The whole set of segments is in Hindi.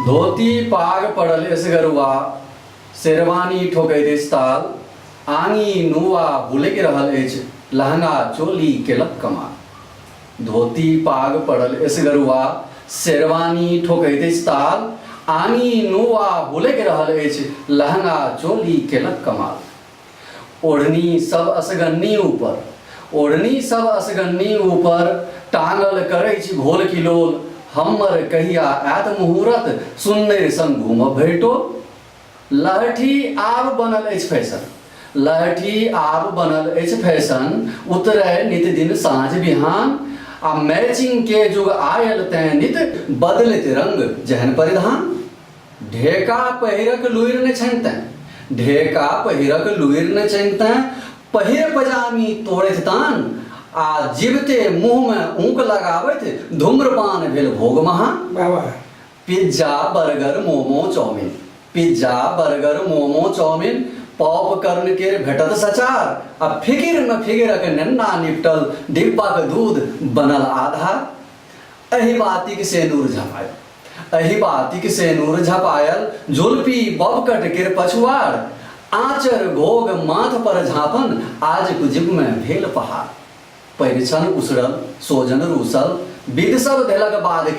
धोती पाग पड़ल एसगरुआ शेरवानी ठोकैत ताल आंगी नुआ बुलैक रहल अछि लहंगा चोली केलक कमाल। धोती पाग पड़ल एसगरुआ शेरवानी ठोकैत ताल आंगी नुआ बुलैक रहल अछि लहंगा चोली केलक कमाल। ओढ़नी सब असगन्नी ऊपर टांगल करै छी घोल किलोल हमर कहिया आयत मुहूर्त सुन्नैर संग घूमब भेटो। लहठी आब बनल अछि फैशन उतरै नित दिन साँझ बिहान आ मैचिंग के जुग आयल तैं नित बदलैत रंग जेहन परिधान। ढेका पहिरक लुइर न छनि तैं पहिर पजामी तोड़ैत तान आ जीवते मुँह में ऊँक लगाबैत धूम्रपान भेल भोग महान। Pizza burger momo chow mein popcorn के भेटत सचार आ फिकिर न फिकिरक नेन्ना निपटल डिब्बाक दूध बनल आधार। एहि बातिक सेनूर झपायल जुल्फी बबकट केर पछुआर आँचर घोग माथ पर झाँपन आज कुजिब में भेल पहाड़। परिछन उसरल सोजन रूसल विध सब धेलक बाद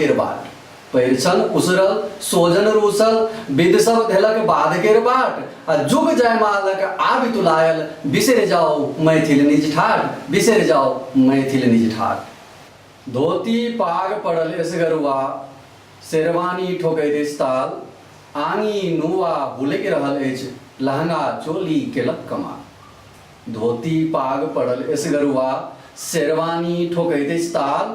केर बाट आ जुग जयमालक आबि तुलायल बिसरि जाओ मैथिल निज ठाट। धोती पाग पड़ल एसगरुआ शेरवानी ठोकैत ताल आंगी नुआ बुलैक रहल अछि लहंगा चोली केलक कमाल। धोती पाग पड़ल एसगरुआ शेरवानी ठोकैत ताल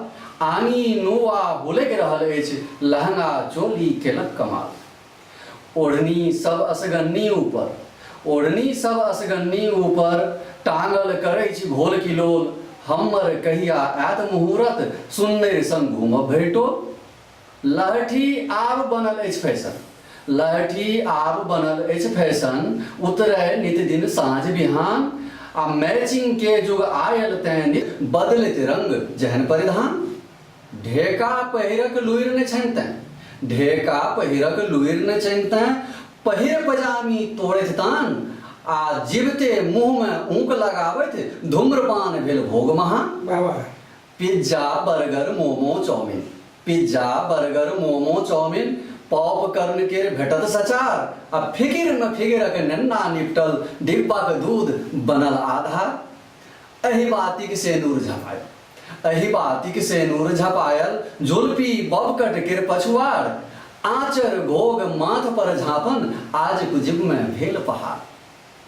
आंगी नुआ बुलैक रहल अछि लहंगा चोली केलक कमाल। ओढ़नी सब असगन्नी ऊपर टांगल करै छी घोल किलोल हमर कहिया आयत मुहूर्त सुन्नैर संग घूमब भेटो। लहठी आब बनल अछि फैशन उतरै नित दिन साँझ बिहान आ मैचिंग के जुग आयल तैं नित बदलैत रंग जेहन परिधान। ढेका पहिरक लुइर न छनि तैं पहिर पजामी तोड़ैत तान आ जीवते मुँह में ऊँक लगाबैत धूम्रपान भेल भोग महान। Pizza burger momo chow mein popcorn के भेटत सचार आ फिकिर न फिकिरक नेन्ना निपटल डिब्बाक दूध बनल आधार। एहि बातिक सेनूर झपायल जुल्फी बबकट केर पछुआर आँचर घोग माथ पर झाँपन आज कुजिब में भेल पहाड़।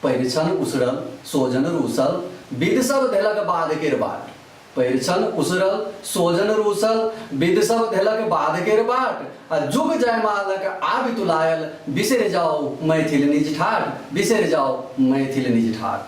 परिछन उसरल सोजन रूसल विध सब धेलक बाद केर बाट आ जुग जयमालक आबि तुलायल बिसरि जाओ मैथिल निज ठाट।